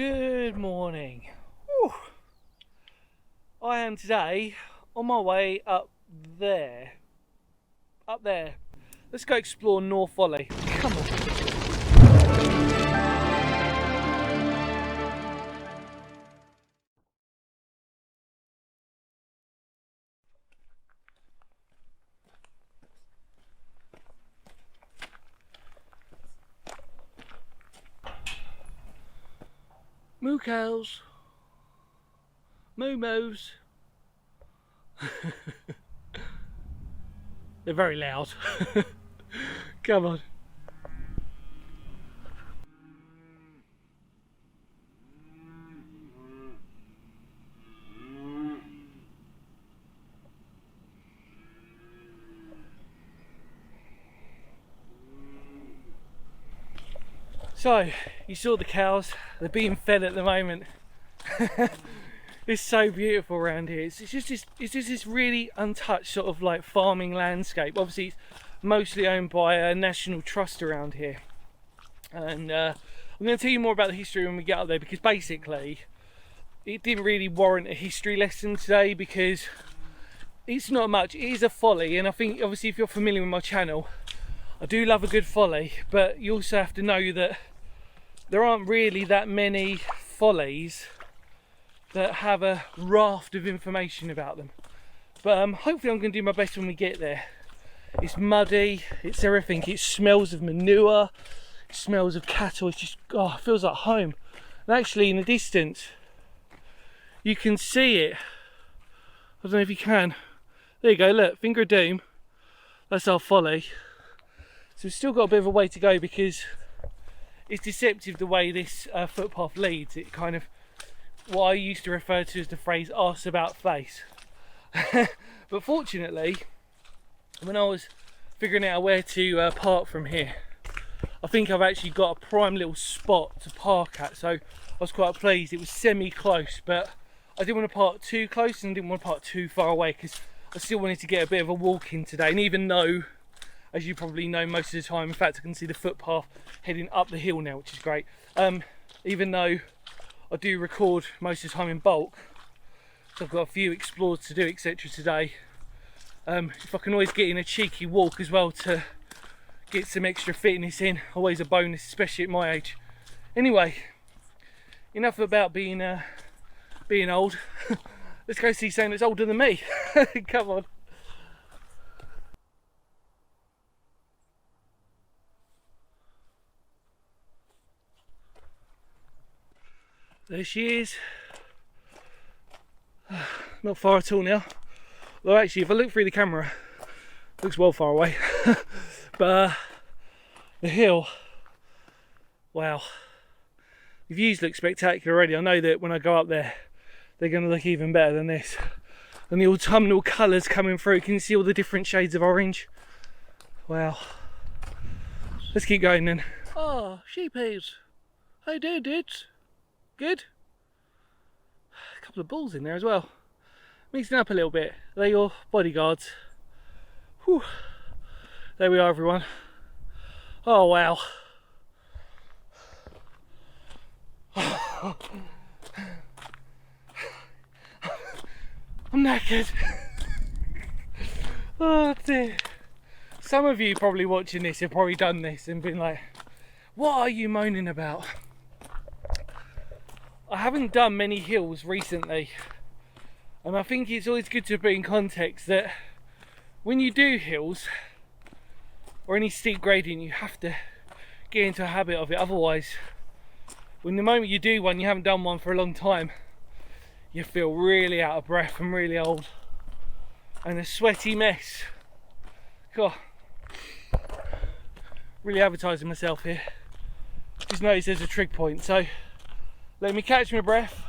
Good morning. Whew. I am today on my way up there. Let's go explore Nore Folly. Come on. Moo cows. Moo moos. They're very loud. Come on. So, you saw the cows, they're being fed at the moment. It's so beautiful around here. It's just this really untouched sort of like farming landscape. Obviously it's mostly owned by a national trust around here. And I'm going to tell you more about the history when we get up there, because basically it didn't really warrant a history lesson today because it's not much. It is a folly, and I think obviously if you're familiar with my channel, I do love a good folly, but you also have to know that there aren't really that many follies that have a raft of information about them. But hopefully I'm going to do my best when we get there. It's muddy, it's everything. It smells of manure, it smells of cattle. It's just, oh, it feels like home. And actually in the distance, you can see it. I don't know if you can. There you go, look, finger of doom. That's our folly. So we've still got a bit of a way to go because it's deceptive the way this footpath leads. It kind of, what I used to refer to as the phrase arse about face. But fortunately, when I was figuring out where to park from here, I think I've actually got a prime little spot to park at, so I was quite pleased. It was semi-close, but I didn't want to park too close and didn't want to park too far away because I still wanted to get a bit of a walk in today. And even though, as you probably know, most of the time, in fact I can see the footpath heading up the hill now, which is great. Even though I do record most of the time in bulk, so I've got a few explores to do, etc. today. If I can always get in a cheeky walk as well to get some extra fitness in, always a bonus, especially at my age. Anyway, enough about being old. Let's go see something that's older than me. Come on. There she is. Not far at all now. Well, actually, if I look through the camera, it looks well far away. But the hill, wow. The views look spectacular already. I know that when I go up there, they're going to look even better than this. And the autumnal colours coming through. Can you see all the different shades of orange? Wow. Let's keep going then. Oh, sheepies. How you doing, dudes? Good? A couple of bulls in there as well. Mixing up a little bit. They're your bodyguards. Whew. There we are, everyone. Oh, wow. I'm knackered. Oh dear. Some of you probably watching this have probably done this and been like, what are you moaning about? I haven't done many hills recently, and I think it's always good to put in context that when you do hills or any steep gradient, you have to get into a habit of it. Otherwise, when the moment you do one, you haven't done one for a long time, you feel really out of breath and really old and a sweaty mess. God, really advertising myself here. Just noticed there's a trig point, so let me catch my breath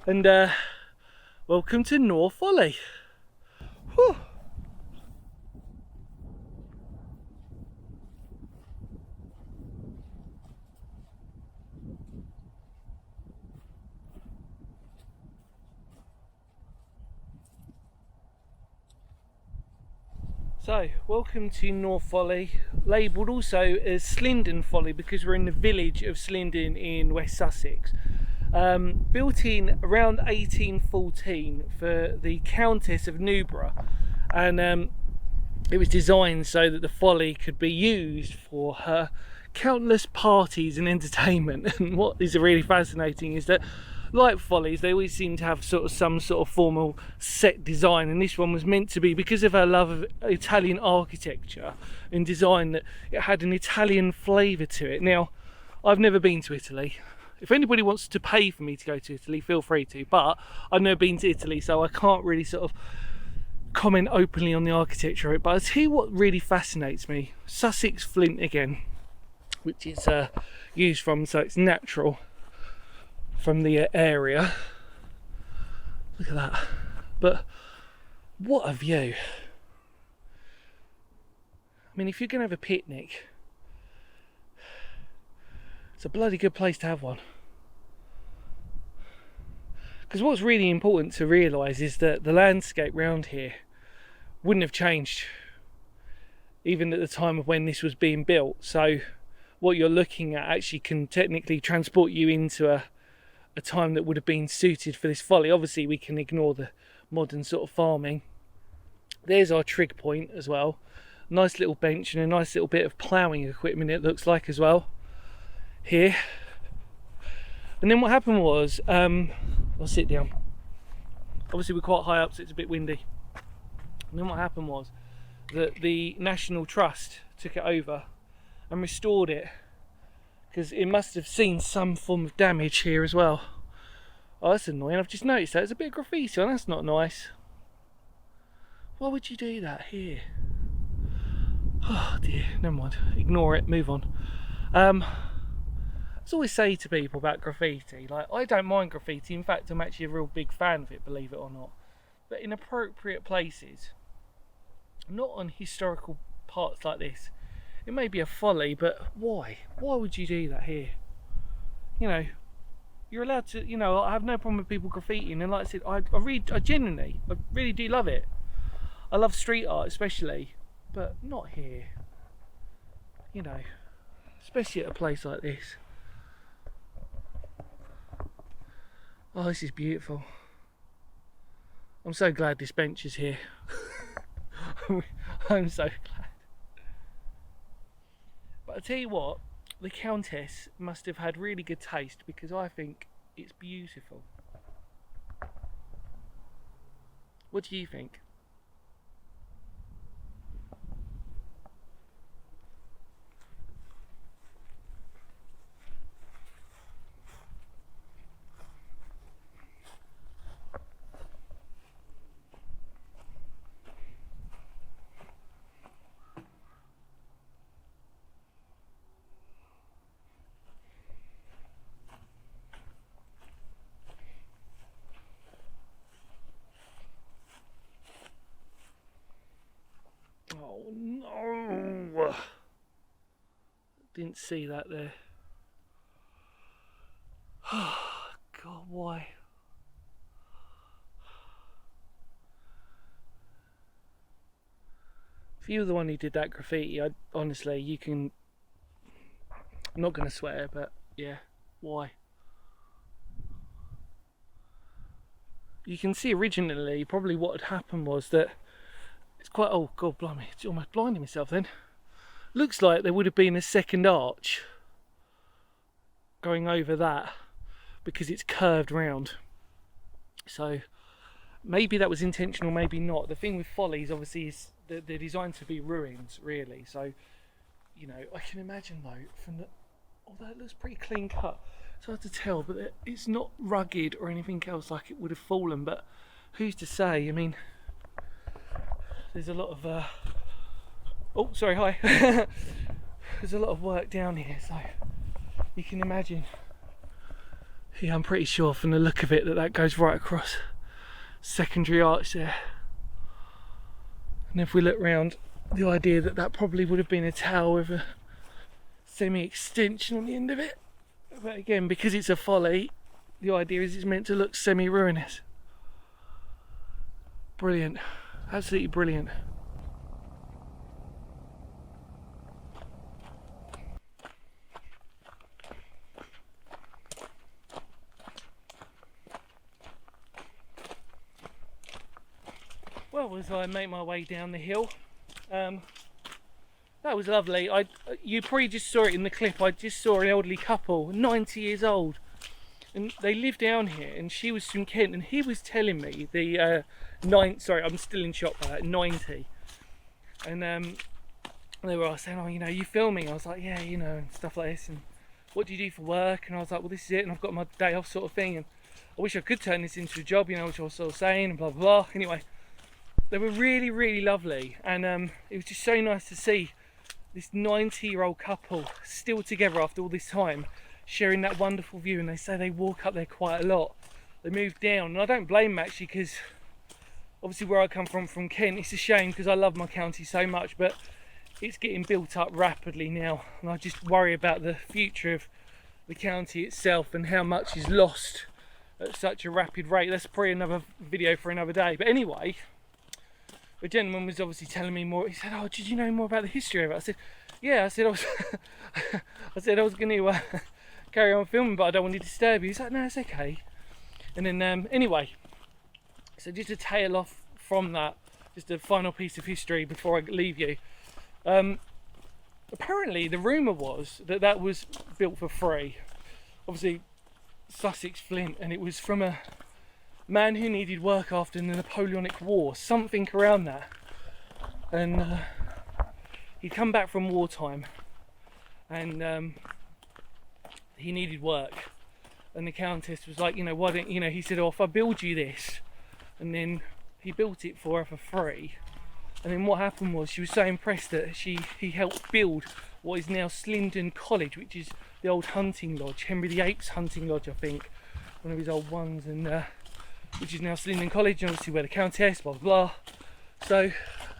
and welcome to Nore Folly. Whew. So, welcome to Nore Folly, labelled also as Slindon Folly because we're in the village of Slindon in West Sussex. built in around 1814 for the Countess of Newborough, and it was designed so that the Folly could be used for her countless parties and entertainment. And what is really fascinating is that, like Follies, they always seem to have some sort of formal set design, and this one was meant to be, because of her love of Italian architecture and design, that it had an Italian flavour to it. Now, I've never been to Italy. If anybody wants to pay for me to go to Italy, feel free to, but I've never been to Italy, so I can't really sort of comment openly on the architecture of it. But I'll tell you what really fascinates me: Sussex flint again, which is used from, so it's natural from the area. Look at that. But what a view. I mean, if you're going to have a picnic, it's a bloody good place to have one. Because what's really important to realise is that the landscape round here wouldn't have changed even at the time of when this was being built. So what you're looking at actually can technically transport you into a time that would have been suited for this Folly. Obviously we can ignore the modern sort of farming. There's our trig point as well. Nice little bench and a nice little bit of ploughing equipment, it looks like, as well here. And then what happened was, I'll sit down. Obviously we're quite high up, so it's a bit windy. And then what happened was that the National Trust took it over and restored it, because it must have seen some form of damage here as well. Oh, that's annoying. I've just noticed that there's a bit of graffiti on. That's not nice. Why would you do that here? Oh dear, never mind. Ignore it, move on. I always say to people about graffiti, like, I don't mind graffiti. In fact, I'm actually a real big fan of it, believe it or not. But in appropriate places, not on historical parts like this. It may be a Folly, but why? Why would you do that here? You know, you're allowed to, you know, I have no problem with people graffitiing, and like I said, I really do love it. I love street art especially, but not here. You know, especially at a place like this. Oh, this is beautiful. I'm so glad this bench is here. I'm so glad. But I tell you what, the Countess must have had really good taste, because I think it's beautiful. What do you think? Oh no! Didn't see that there. Oh God, why? If you were the one who did that graffiti, honestly, you can... I'm not going to swear, but yeah, why? You can see originally probably what had happened was that it's quite... Oh God, blimey, it's almost blinding myself then. Looks like there would have been a second arch going over that, because it's curved round. So maybe that was intentional, maybe not. The thing with Follies obviously is they're designed to be ruins, really. So, you know, I can imagine though, from the... Although it looks pretty clean cut, it's hard to tell, but it's not rugged or anything else like it would have fallen. But who's to say? I mean, there's a lot of oh, sorry, hi. There's a lot of work down here, so you can imagine. Yeah, I'm pretty sure from the look of it that goes right across secondary arch there. And if we look round, the idea that probably would have been a tower with a semi-extension on the end of it. But again, because it's a Folly, the idea is it's meant to look semi-ruinous. Brilliant, absolutely brilliant. well, as I make my way down the hill, that was lovely. You probably just saw it in the clip. I just saw an elderly couple, 90 years old, and they live down here. And she was from Kent, and he was telling me sorry, I'm still in shock by that. 90, and they were all saying, "Oh, you filming?" I was like, "Yeah, and stuff like this." And what do you do for work? And I was like, "Well, this is it, and I've got my day off, sort of thing." And I wish I could turn this into a job, which I was sort of saying, and blah blah blah. Anyway, they were really, really lovely, and it was just so nice to see this 90-year-old couple still together after all this time, sharing that wonderful view. And they say they walk up there quite a lot. They move down, and I don't blame them actually, because obviously where I come from Kent, it's a shame because I love my county so much, but it's getting built up rapidly now, and I just worry about the future of the county itself and how much is lost at such a rapid rate. That's probably another video for another day. But anyway, the gentleman was obviously telling me more. He said, "Oh, did you know more about the history of it?" I said, "Yeah." I said I was going to carry on filming, but I don't want to disturb you. He's like, "No, it's okay." And then anyway, so just to tail off from that, just a final piece of history before I leave you. Apparently the rumour was that was built for free. Obviously Sussex Flint, and it was from a man who needed work after the Napoleonic War, something around that. And he'd come back from wartime, and he needed work. And the Countess was like, why don't he said, "Oh, if I build you this," and then he built it for her for free. And then what happened was, she was so impressed that he helped build what is now Slindon College, which is the old hunting lodge, Henry VIII's hunting lodge, I think, one of his old ones, and which is now Slindon College, and obviously where the Countess, blah blah blah. So I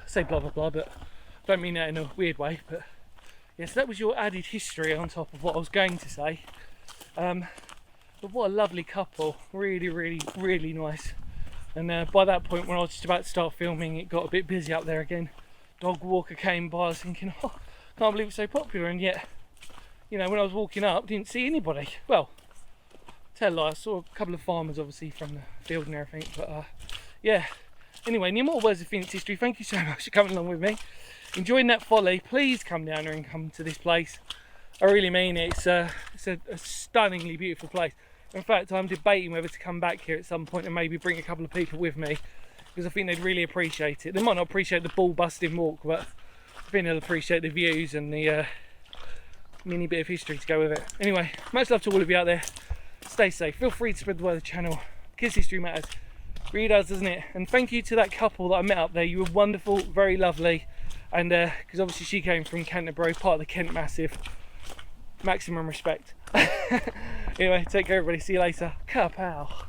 say blah blah blah, but I don't mean that in a weird way. But yes, that was your added history on top of what I was going to say. But what a lovely couple, really, really, really nice. And by that point, when I was just about to start filming, it got a bit busy up there again. Dog walker came by. I was thinking, "Oh, can't believe it's so popular." And yet, when I was walking up, didn't see anybody. Well, tell a lie, I saw a couple of farmers obviously from the field and everything. But yeah. Anyway, no more words of Phoenix history. Thank you so much for coming along with me. Enjoying that folly. Please come down here and come to this place. I really mean it. It's a stunningly beautiful place. In fact, I'm debating whether to come back here at some point and maybe bring a couple of people with me, because I think they'd really appreciate it. They might not appreciate the ball-busting walk, but I think they'll appreciate the views and the mini bit of history to go with it. Anyway, much love to all of you out there. Stay safe. Feel free to spread the word of the channel, because history matters. Really does, doesn't it? And thank you to that couple that I met up there. You were wonderful, very lovely. And because obviously she came from Canterbury, part of the Kent Massive. Maximum respect. Anyway, take care everybody, see you later. Kapow.